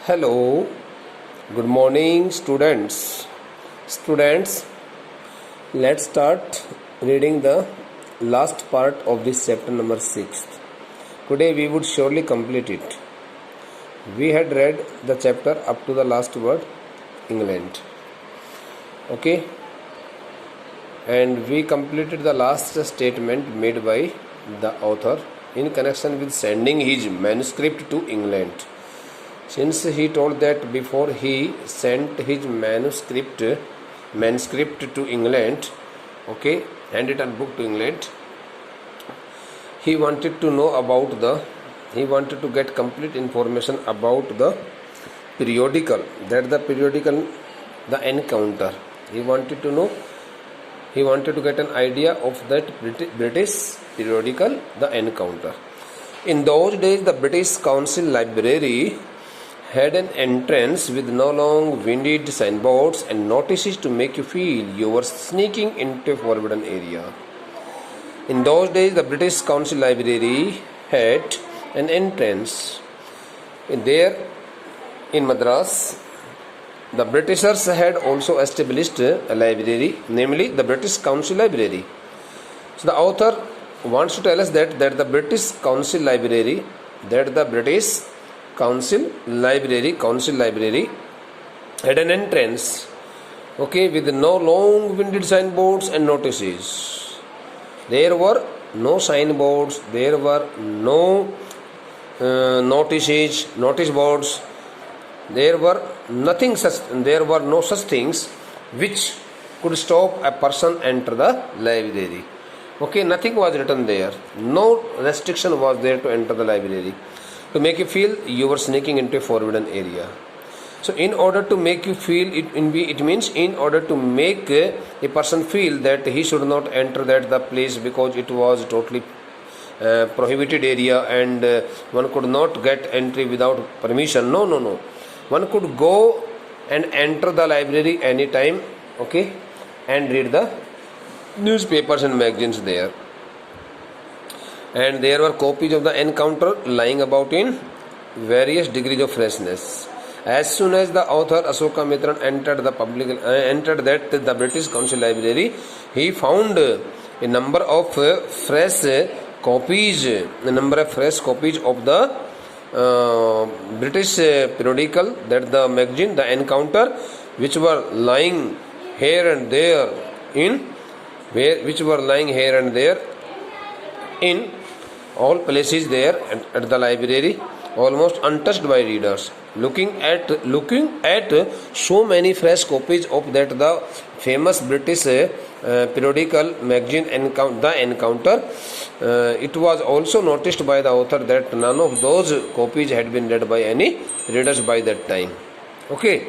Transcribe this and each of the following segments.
Hello, good morning, students. Students, let's start reading the last part of this chapter number 6. Today we would surely complete it. We had read the chapter up to the last word, England. Okay, and we completed the last statement made by the author in connection with sending his manuscript to England. Since he told that before he sent his manuscript to England, okay, handwritten book to England, he wanted to know about he wanted to get complete information about the periodical, the Encounter. He wanted to get an idea of that British periodical, the Encounter. In those days, the British Council Library had an entrance with no long-winded signboards and notices to make you feel you were sneaking into a forbidden area. In those days, the British Council Library had an entrance. There, in Madras, the Britishers had also established a library, namely the British Council Library. So the author wants to tell us that the British Council Library, Council Library had an entrance, okay, with no long-winded signboards and notices. There were no signboards, there were no notice boards. There were no such things which could stop a person enter the library. Okay, nothing was written there. No restriction was there to enter the library, to make you feel you were sneaking into a forbidden area. So in order to make you feel it means in order to make a person feel that he should not enter the place because it was totally prohibited area and one could not get entry without permission. No. One could go and enter the library anytime, okay, and read the newspapers and magazines there. And there were copies of the Encounter lying about in various degrees of freshness. As soon as the author Ashoka Mitran entered the British Council Library, he found a number of fresh copies of the British periodical, that the magazine, the Encounter, which were lying here and there in all places there at the library, almost untouched by readers. Looking at so many fresh copies of the famous British periodical magazine, the Encounter, it was also noticed by the author that none of those copies had been read by any readers by that time. Okay,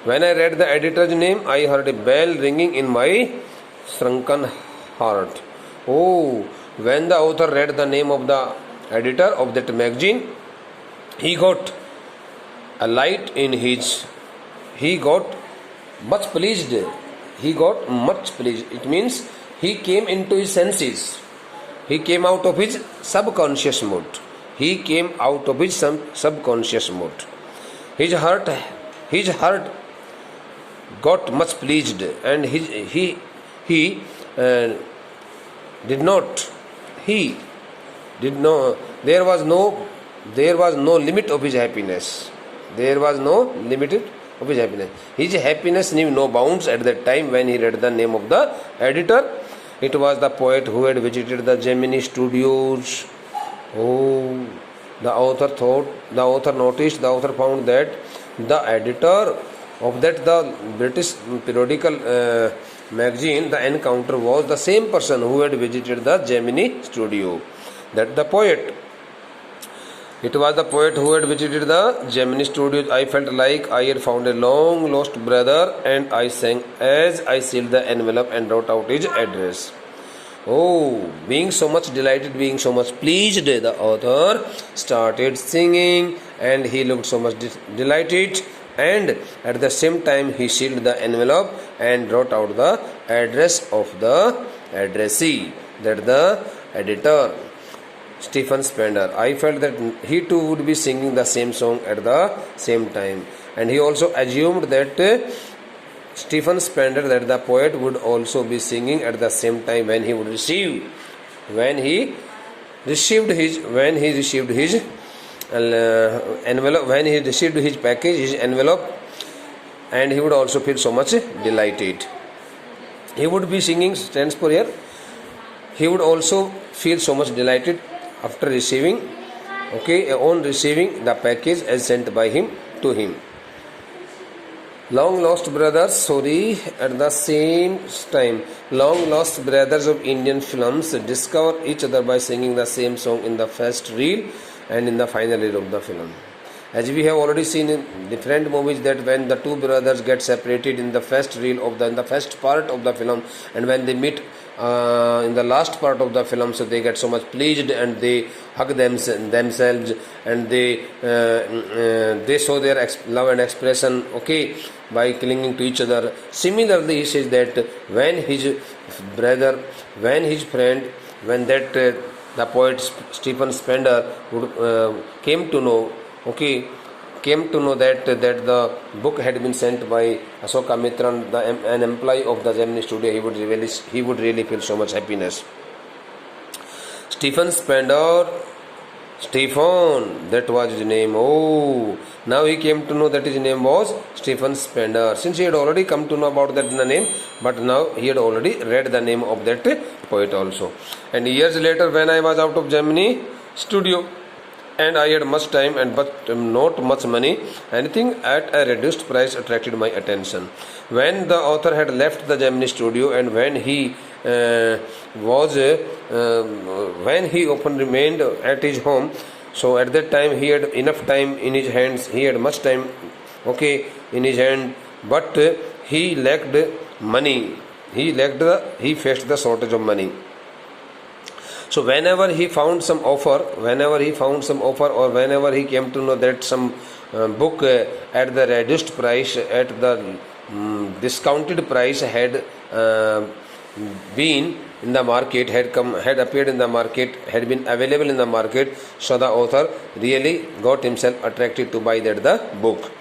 when I read the editor's name, I heard a bell ringing in my shrunken heart. Oh, when the author read the name of the editor of that magazine, he got a light in his. He got much pleased. It means he came into his senses. He came out of his subconscious mode. His heart got much pleased, and he did not. There was no limit of his happiness. His happiness knew no bounds at that time when he read the name of the editor. It was the poet who had visited the Gemini Studios. Oh, the author found that the editor of the British periodical magazine, the Encounter, was the same person who had visited the Gemini Studio. It was the poet who had visited the Gemini Studios. I felt like I had found a long lost brother, and I sang as I sealed the envelope and wrote out his address. Oh, being so much delighted, being so much pleased, the author started singing, and he looked so much delighted, and at the same time he sealed the envelope and wrote out the address of the addressee, that the editor. Stephen Spender. I felt that he too would be singing the same song at the same time, and he also assumed that Stephen Spender, that the poet, would also be singing at the same time when he received his envelope, when he received his package, his envelope, and he would also feel so much delighted. He would be singing, stands for here. He would also feel so much delighted after receiving, on receiving the package as sent by him to him. Long lost brothers, at the same time, long lost brothers of Indian films discover each other by singing the same song in the first reel and in the final reel of the film. As we have already seen in different movies, that when the two brothers get separated in the first reel of in the first part of the film, and when they meet in the last part of the film, so they get so much pleased and they hug themselves, and they show their love and expression, by clinging to each other. Similarly, he says that when his brother, when his friend, when that the poet Stephen Spender came to know that the book had been sent by Ashoka Mitran, an employee of the Gemini studio, he would really feel so much happiness. Stephen Spender, Stephen, that was his name. Now he came to know that his name was Stephen Spender, since he had already come to know about that name, but now he had already read the name of that poet also. And years later, when I was out of Gemini studio, and I had much time but not much money, anything at a reduced price attracted my attention. When the author had left the Gemini studio, and when he often remained at his home, so at that time he had enough time in his hands, he had much time in his hand, but he lacked money, he faced the shortage of money. So whenever he found some offer, or whenever he came to know that some book at the reduced price, at the discounted price had been in the market, had appeared in the market, had been available in the market, so the author really got himself attracted to buy the book.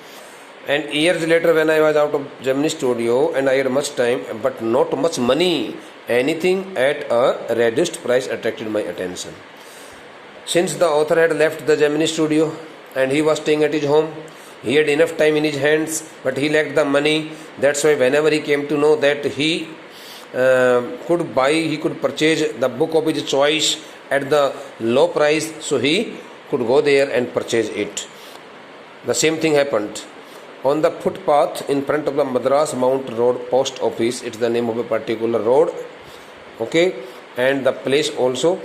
And years later, when I was out of Gemini studio and I had much time but not much money, anything at a reduced price attracted my attention. Since the author had left the Gemini studio and he was staying at his home, he had enough time in his hands but he lacked the money. That's why whenever he came to know that he could purchase the book of his choice at the low price, so he could go there and purchase it. The same thing happened. On the footpath in front of the Madras Mount Road post office, it's the name of a particular road, and the place also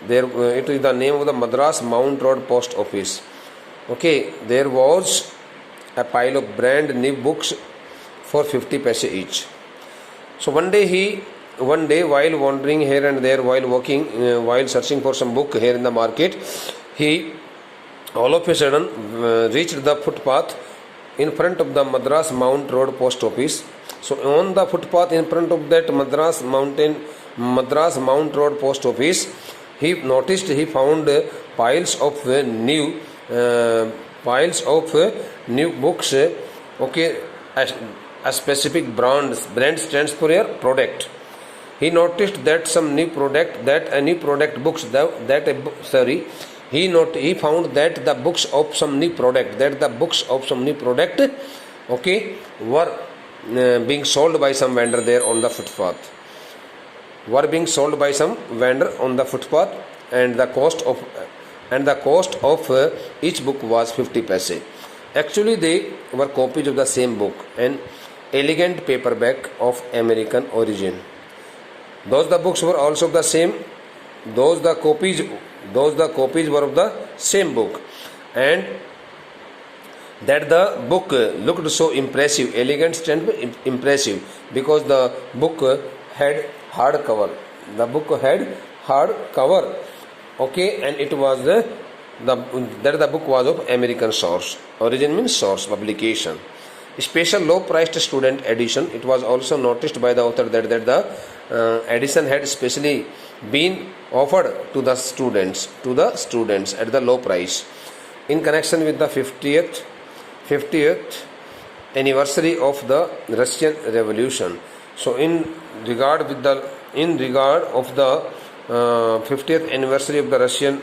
there, it is the name of the Madras Mount Road post office. There was a pile of brand new books for 50 paise each. So one day while wandering here and there, while searching for some book here in the market, he all of a sudden reached the footpath in front of the Madras Mount Road post office. So on the footpath in front of that Madras Mount Road post office, he found piles of new books. A specific brand stands for your product. He noticed that he found that the books of some new product, were being sold by some vendor there on the footpath. And the cost of each book was 50 paise. Actually, they were copies of the same book, an elegant paperback of American origin. Those the books were also of the same. Those the copies were of the same book, and that the book looked so impressive, elegant and impressive, because the book had hard cover. And it was that the book was of American source. Origin means source, publication. Special low-priced student edition. It was also noticed by the author that the edition had specially been offered to the students at the low price in connection with the 50th anniversary of the Russian Revolution. So in regard of the 50th anniversary of the Russian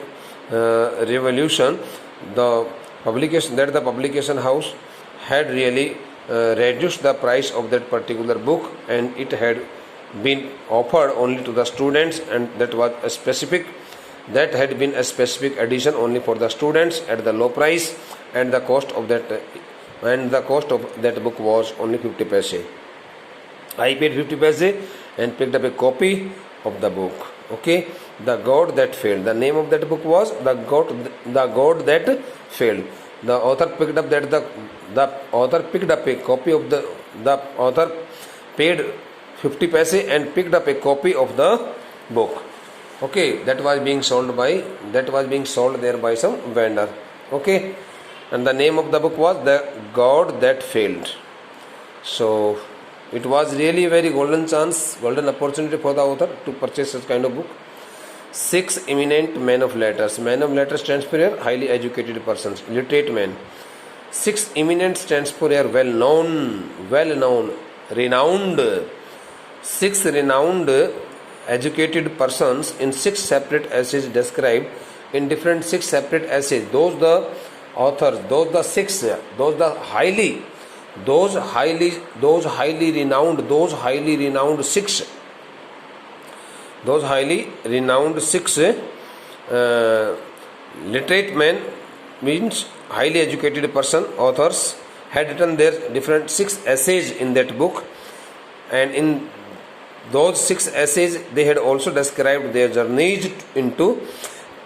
Revolution, the publication house had really reduced the price of that particular book, and it had been offered only to the students, and that had been a specific edition only for the students at the low price, and the cost of that book was only 50 paise. I paid 50 paise and picked up a copy of the book. Okay, The God That Failed. The name of that book was The God That Failed. The author picked up a copy of the author paid 50 paise and picked up a copy of the book. Okay, that was being sold there by some vendor. Okay, and the name of the book was The God That Failed. So it was really a very golden opportunity for the author to purchase such kind of book. 6 eminent men of letters. Man of letters stands for here highly educated persons, literate men. 6 eminent stands for here well-known, renowned. 6 renowned educated persons in 6 separate essays described in different 6 separate essays. Those the authors, those the highly renowned 6 literate men, means highly educated person, authors, had written their different 6 essays in that book, and in those 6 essays they had also described their journeys into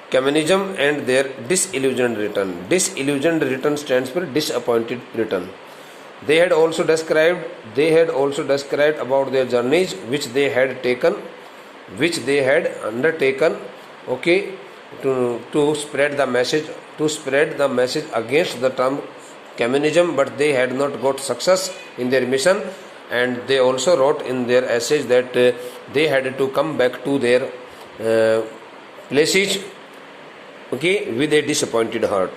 communism and their disillusioned return. Disillusioned return stands for disappointed return. They had also described about their journeys which they had undertaken, okay, to spread the message against the term communism, but they had not got success in their mission, and they also wrote in their essays that they had to come back to their places, okay, with a disappointed heart.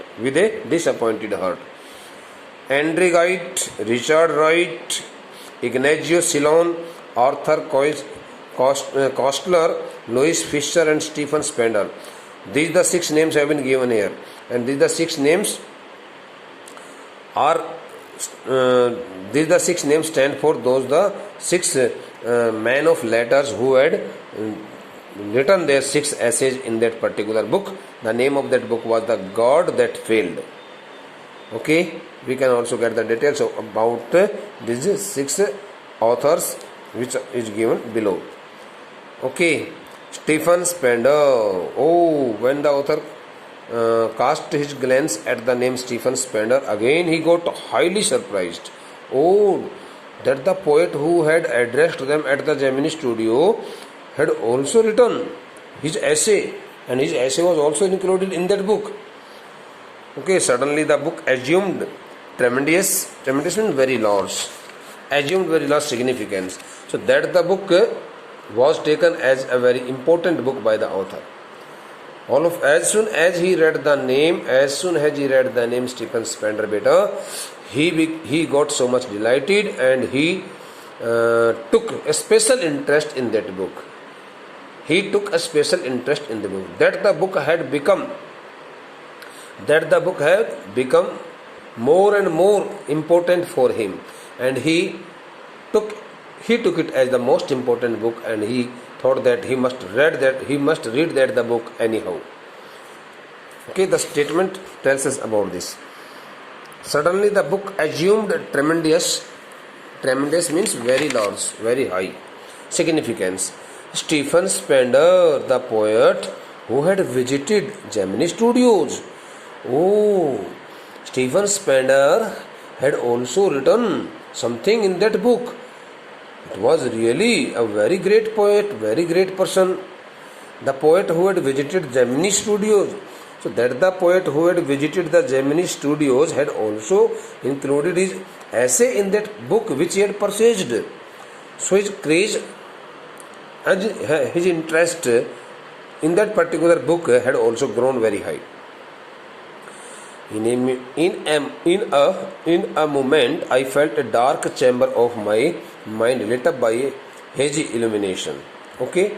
Andrew Gide, Richard Wright, Ignazio Silon, Arthur Koestler, Louis Fisher, and Stephen Spender. These the 6 names have been given here, and these the 6 names stand for the 6 men of letters who had written their 6 essays in that particular book. The name of that book was The God That Failed. Okay, we can also get the details about these 6 authors which is given below. Okay, Stephen Spender. Oh, when the author cast his glance at the name Stephen Spender, again he got highly surprised. Oh, that the poet who had addressed them at the Gemini studio had also written his essay, and his essay was also included in that book. Okay, suddenly the book assumed tremendous means very large significance. So that the book was taken as a very important book by the author. As soon as he read the name Stephen Spender beta, he got so much delighted, and he took a special interest in that book. That the book had become more and more important for him, and he took it as the most important book, and he thought that he must read the book anyhow. Okay, the statement tells us about this. Suddenly the book assumed tremendous means very large, very high significance. Stephen Spender, the poet who had visited Gemini Studios. Oh, Stephen Spender had also written something in that book. It was really a very great poet, very great person. The poet who had visited Gemini Studios. So that the poet who had visited the Gemini Studios had also included his essay in that book which he had purchased. So his craze and his interest in that particular book had also grown very high. In a moment, I felt a dark chamber of my mind lit up by a hazy illumination. Okay,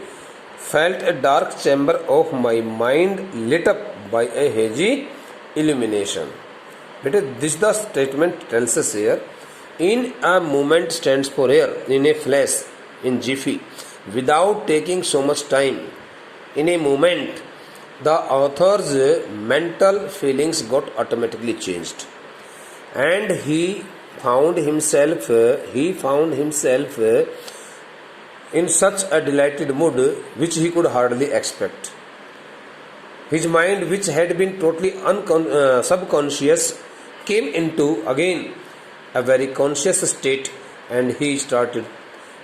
felt a dark chamber of my mind lit up by a hazy illumination. But this the statement tells us here. In a moment stands for here, in a flash, in jiffy, without taking so much time. In a moment, the author's mental feelings got automatically changed, and he found himself in such a delighted mood which he could hardly expect. His mind, which had been totally subconscious, came into again a very conscious state, and he started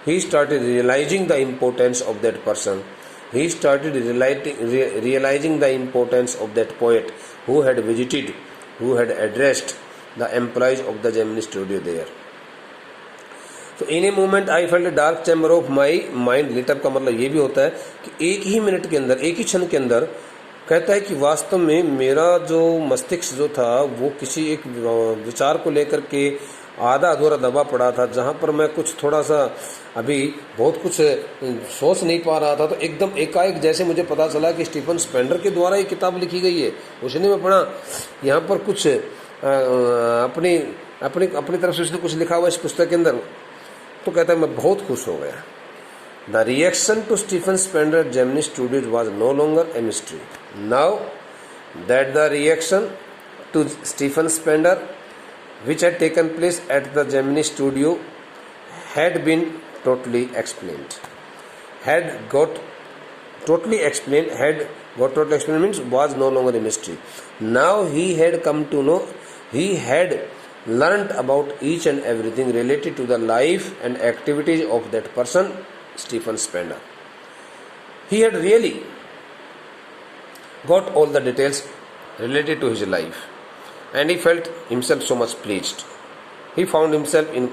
realizing the importance of that person. He started realizing the importance of that poet who had visited, who had addressed the employees of the Gemini studio there. तो in a moment I felt dark chamber of my mind lit up का मतलब ये भी होता है कि एक ही minute के अंदर, एक ही क्षण के अंदर कहता है कि वास्तव में मेरा जो मस्तिष्क जो था वो किसी एक विचार को लेकर के आधा अधूरा दबा पड़ा था, जहाँ पर मैं कुछ थोड़ा सा अभी बहुत कुछ सोच नहीं पा रहा था, तो एकदम एकाएक जैसे मुझे पता चला कि स्टीफन स्पेंडर के द्वारा ये किताब लिखी गई है। उसने मैं पढ़ा यहाँ पर कुछ अपनी अपनी अपनी तरफ से उसने कुछ लिखा हुआ इस पुस्तक के अंदर, तो कहता है मैं बहुत खुश हो गया। The reaction to Stephen Spender at Gemini Studios was no longer a mystery now that the reaction to Stephen Spender which had taken place at the Gemini studio had been totally explained. Had got totally explained means was no longer a mystery. Now he had come to know, he had learnt about each and everything related to the life and activities of that person, Stephen Spender. He had really got all the details related to his life, and he felt himself so much pleased. He found himself in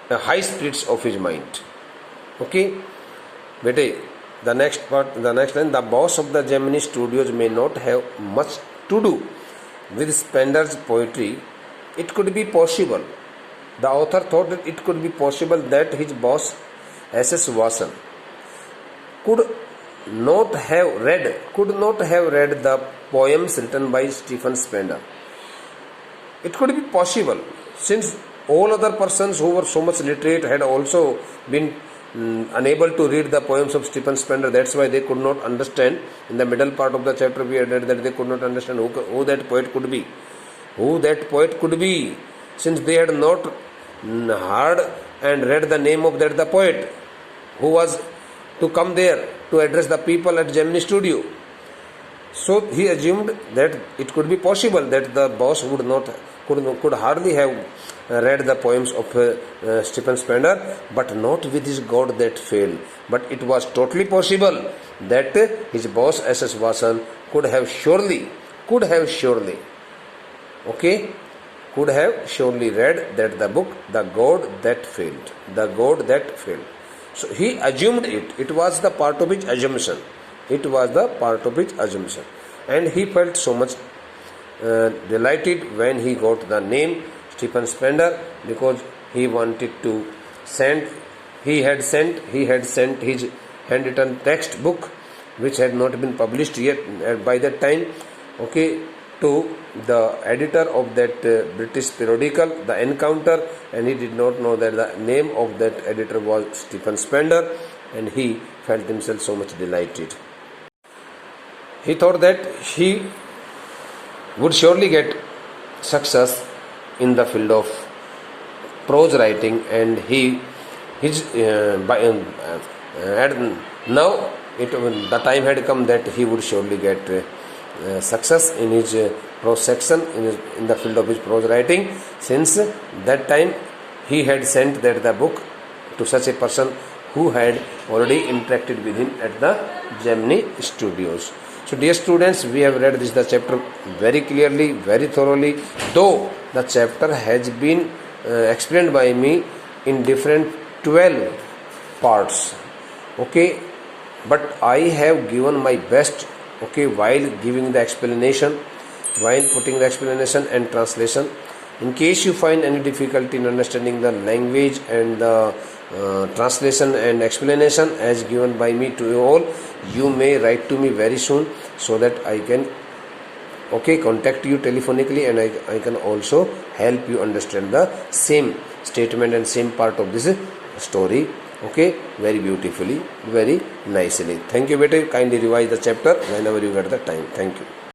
the high spirits of his mind. Okay, bete, the next line, the boss of the Gemini studios may not have much to do with Spender's poetry. It could be possible, the author thought that it could be possible that his boss, S.S. Watson, could not have read the poems written by Stephen Spender. It could be possible, since all other persons who were so much literate had also been unable to read the poems of Stephen Spender. That's why they could not understand. In the middle part of the chapter we had read that they could not understand who that poet could be. Who that poet could be, since they had not heard and read the name of the poet who was to come there to address the people at Gemini studio. So he assumed that it could be possible that the boss could hardly have read the poems of Stephen Spender, but not with his God that failed. But it was totally possible that his boss S.S. Watson could have surely read that the book, The God That Failed. So he assumed it. It was the part of his assumption. And he felt so much delighted when he got the name Stephen Spender, because he wanted to send. He had sent his handwritten textbook, which had not been published yet by that time, to the editor of that British periodical, The Encounter, and he did not know that the name of that editor was Stephen Spender, and he felt himself so much delighted. He thought that he would surely get success in the field of prose writing, and the time had come that he would surely get success in his prose section in the field of his prose writing, since that time he had sent the book to such a person who had already interacted with him at the Gemini studios. So dear students, we have read the chapter very clearly, very thoroughly, though the chapter has been explained by me in different 12 parts. but I have given my best, okay, while giving the explanation, while putting the explanation and translation. In case you find any difficulty in understanding the language and the translation and explanation as given by me to you all, you may write to me very soon, so that I can, okay, contact you telephonically, and I can also help you understand the same statement and same part of this story, okay, very beautifully, very nicely. Thank you beta. Kindly revise the chapter whenever you get the time. Thank you.